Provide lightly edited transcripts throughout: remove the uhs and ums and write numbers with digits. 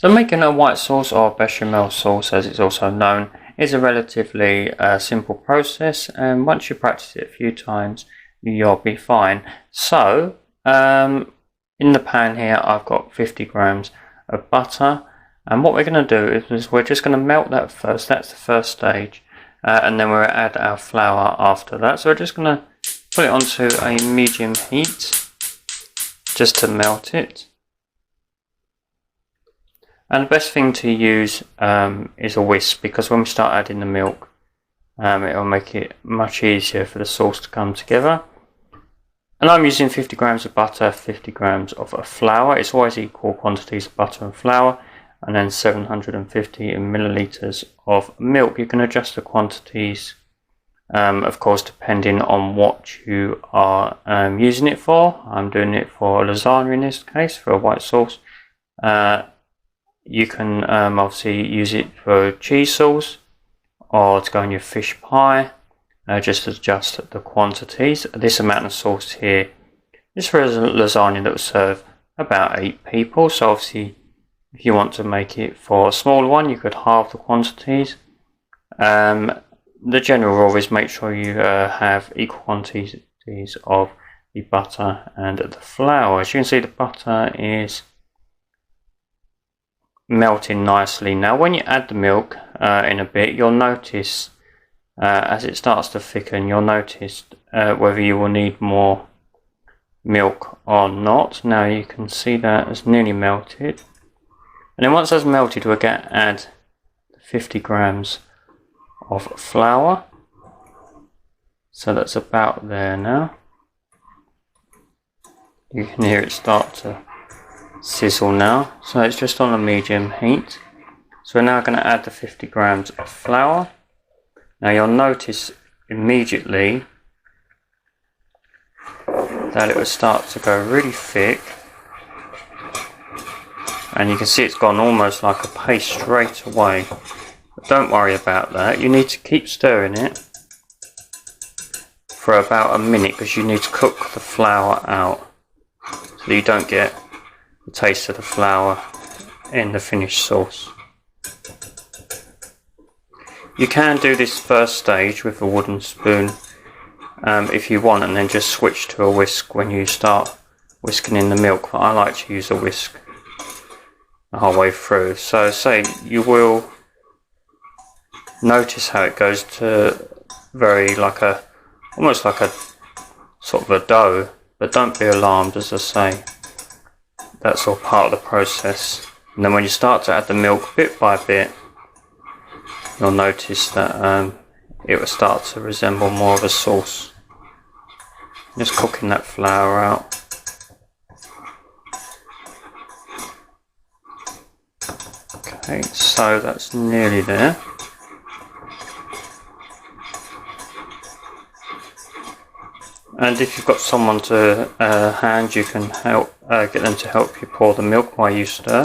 So making a white sauce, or bechamel sauce as it's also known, is a relatively simple process, and once you practice it a few times you'll be fine. So in the pan here I've got 50 grams of butter, and what we're going to do is we're just going to melt that first. That's the first stage, and then we'll add our flour after that. So we're just going to put it onto a medium heat just to melt it. And the best thing to use is a whisk, because when we start adding the milk, it will make it much easier for the sauce to come together. And I'm using 50 grams of butter, 50 grams of flour. It's always equal quantities of butter and flour, and then 750 milliliters of milk. You can adjust the quantities, of course, depending on what you are using it for. I'm doing it for lasagna in this case, for a white sauce. You can obviously use it for cheese sauce or to go in your fish pie. Just adjust the quantities. This amount of sauce here is for a lasagna that will serve about 8 people. So obviously if you want to make it for a smaller one, you could halve the quantities. The general rule is make sure you have equal quantities of the butter and the flour. As you can see, the butter is melting nicely. Now when you add the milk in a bit, you'll notice as it starts to thicken, you'll notice whether you will need more milk or not. Now you can see that it's nearly melted, and then once that's melted, we're going to add 50 grams of flour. So that's about there now. You can hear it start to sizzle now, so it's just on a medium heat. So we're now going to add the 50 grams of flour. Now you'll notice immediately that it will start to go really thick, and you can see it's gone almost like a paste straight away. But don't worry about that. You need to keep stirring it for about a minute, because you need to cook the flour out so that you don't get the taste of the flour in the finished sauce. You can do this first stage with a wooden spoon if you want, and then just switch to a whisk when you start whisking in the milk, but I like to use a whisk the whole way through. So say you will notice how it goes to very almost like a sort of a dough, but don't be alarmed, as I say. That's all part of the process. And then when you start to add the milk bit by bit, you'll notice that it will start to resemble more of a sauce. Just cooking that flour out. Okay, so that's nearly there. And if you've got someone to hand, you can help get them to help you pour the milk while you stir.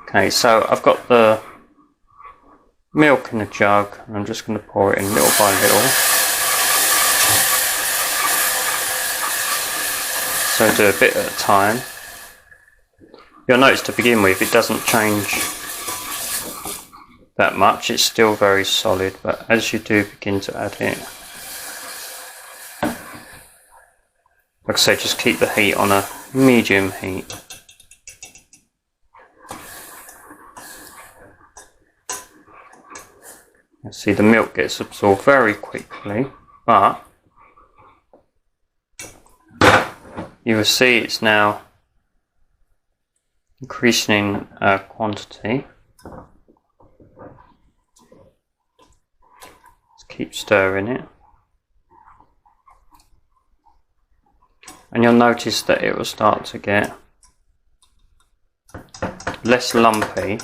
Okay, so I've got the milk in a jug, and I'm just going to pour it in little by little. So do a bit at a time. You'll notice to begin with it doesn't change that much, it's still very solid, but as you do begin to add it, like I say, just keep the heat on a medium heat. You see the milk gets absorbed very quickly, but you will see it's now increasing in quantity. Keep stirring it, and you'll notice that it will start to get less lumpy.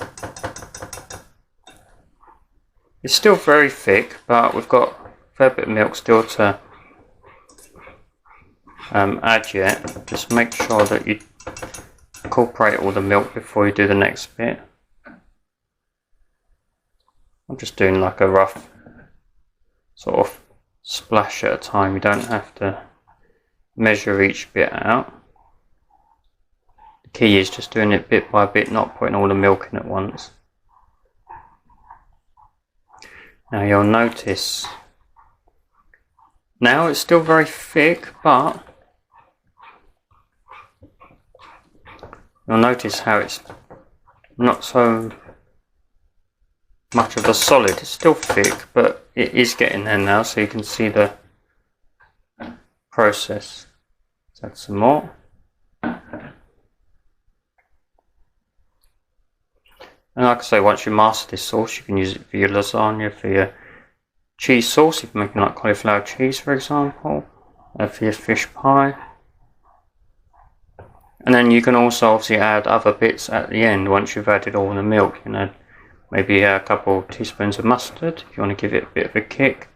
It's still very thick, but we've got a fair bit of milk still to add yet. Just make sure that you incorporate all the milk before you do the next bit. I'm just doing like a rough sort of splash at a time. You don't have to measure each bit out. key is just doing it bit by bit, not putting all the milk in at once. Now you'll notice, now it's still very thick, but you'll notice how it's not so much of a solid. It's still thick, but it is getting there now, so you can see the process. Let's add some more. And like I say, once you master this sauce, you can use it for your lasagna, for your cheese sauce, if you're making like cauliflower cheese, for example, for your fish pie. And then you can also obviously add other bits at the end once you've added all the milk. You know, maybe a couple of teaspoons of mustard if you want to give it a bit of a kick.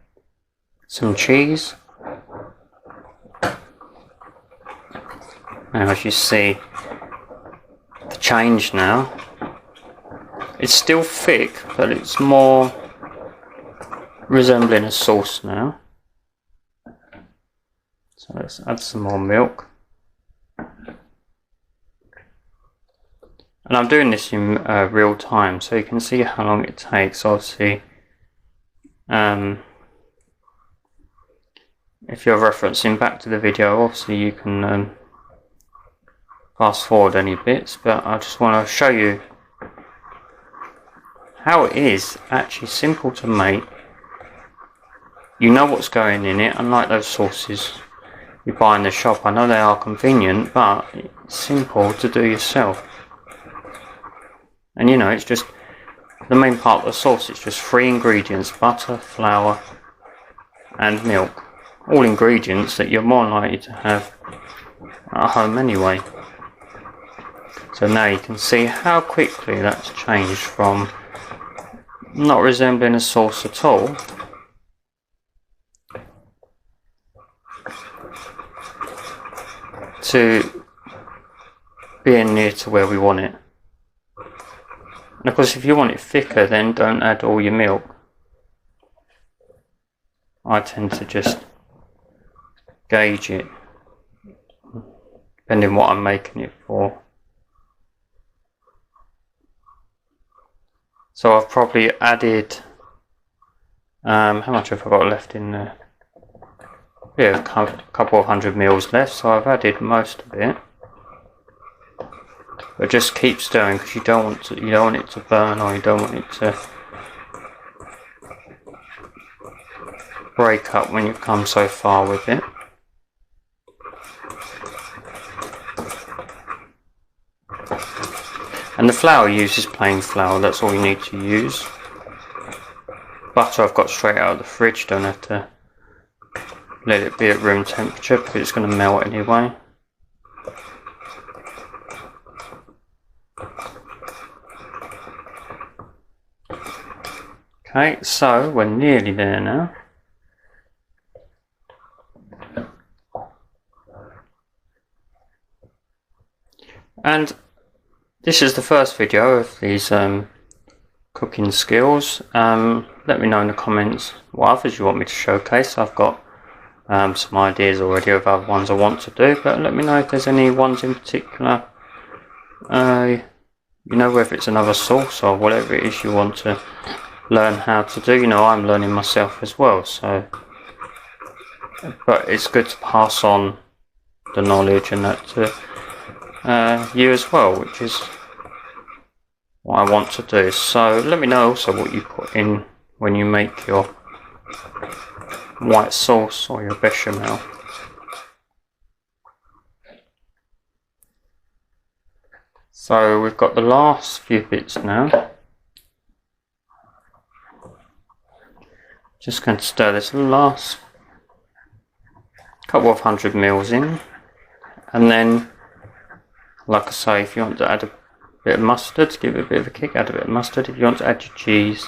Some cheese. Now, as you see, the change now. It's still thick, but it's more resembling a sauce now. So let's add some more milk. And I'm doing this in real time, so you can see how long it takes. Obviously, if you're referencing back to the video, obviously you can fast forward any bits, but I just want to show you how it is actually simple to make. You know what's going in it, unlike those sauces you buy in the shop. I know they are convenient, but it's simple to do yourself. And you know, it's just the main part of the sauce. It's just 3 ingredients: butter, flour and milk. All ingredients that you're more likely to have at home anyway. So now you can see how quickly that's changed from not resembling a sauce at all to being near to where we want it. And of course, if you want it thicker, then don't add all your milk. I tend to just gauge it depending what I'm making it for. So I've probably added, how much have I got left in there? Yeah, a couple of 100 mils left, so I've added most of it. But just keep stirring, because you don't want it to burn, or you don't want it to break up when you've come so far with it. And the flour used is plain flour, that's all you need to use. Butter I've got straight out of the fridge, don't have to let it be at room temperature because it's going to melt anyway. Okay, so we're nearly there now. And this is the first video of these cooking skills. Let me know in the comments what others you want me to showcase. I've got some ideas already of other ones I want to do, but let me know if there's any ones in particular. You know, whether it's another sauce or whatever it is you want to learn how to do. You know, I'm learning myself as well, so but it's good to pass on the knowledge and that to you as well, which is what I want to do. So let me know also what you put in when you make your white sauce or your bechamel. So we've got the last few bits now. Just going to stir this last couple of 100 mils in, and then, like I say, if you want to add a bit of mustard, give it a bit of a kick, add a bit of mustard. If you want to add your cheese,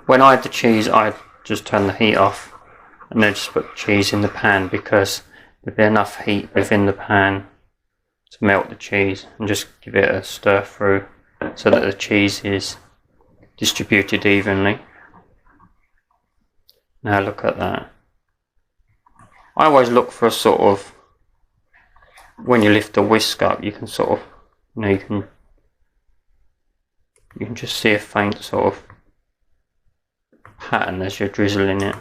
when I add the cheese, I just turn the heat off and then just put the cheese in the pan, because there'll be enough heat within the pan to melt the cheese, and just give it a stir through so that the cheese is distributed evenly. Now look at that. I always look for a sort of when you lift the whisk up, you can sort of, you know, you can just see a faint sort of pattern as you're drizzling it.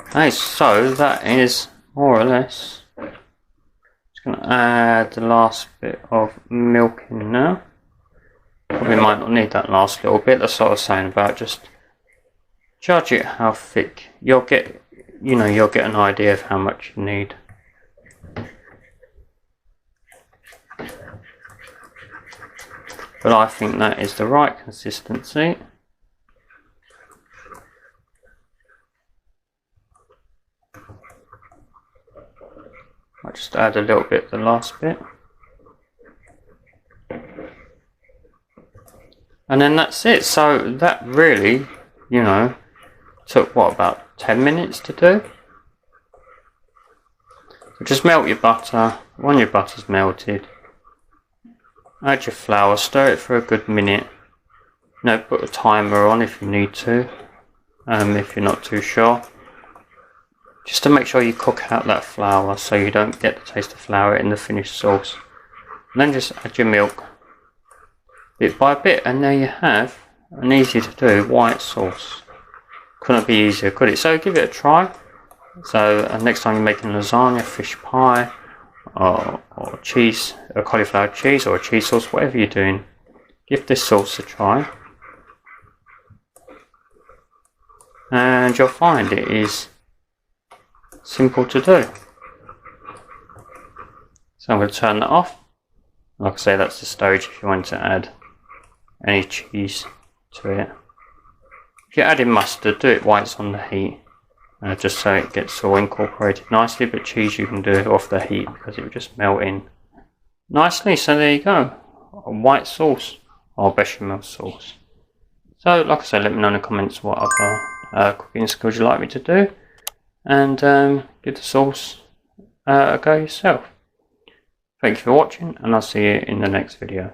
Okay, so that is more or less. Just going to add the last bit of milk in now. Probably might not need that last little bit. That's what I was saying about just judge it how thick. You'll get, you know, you'll get an idea of how much you need. But I think that is the right consistency. I'll just add a little bit the last bit. And then that's it. So that really, you know, took what, about 10 minutes to do? So just melt your butter. When your butter's melted, add your flour, stir it for a good minute. You know, put a timer on if you need to, if you're not too sure. Just to make sure you cook out that flour so you don't get the taste of flour in the finished sauce. And then just add your milk bit by bit, and there you have an easy to do white sauce. Couldn't be easier, could it? So give it a try. So next time you're making lasagna, fish pie, or cheese, a cauliflower cheese or a cheese sauce, whatever you're doing, give this sauce a try. And you'll find it is simple to do. So I'm going to turn that off. Like I say, that's the stage if you want to add any cheese to it. If you're adding mustard, do it while it's on the heat, just so it gets all incorporated nicely. But cheese you can do it off the heat because it will just melt in nicely. So there you go, a white sauce or bechamel sauce. So like I say, let me know in the comments what other cooking skills you'd like me to do, and give the sauce a go yourself. Thank you for watching, and I'll see you in the next video.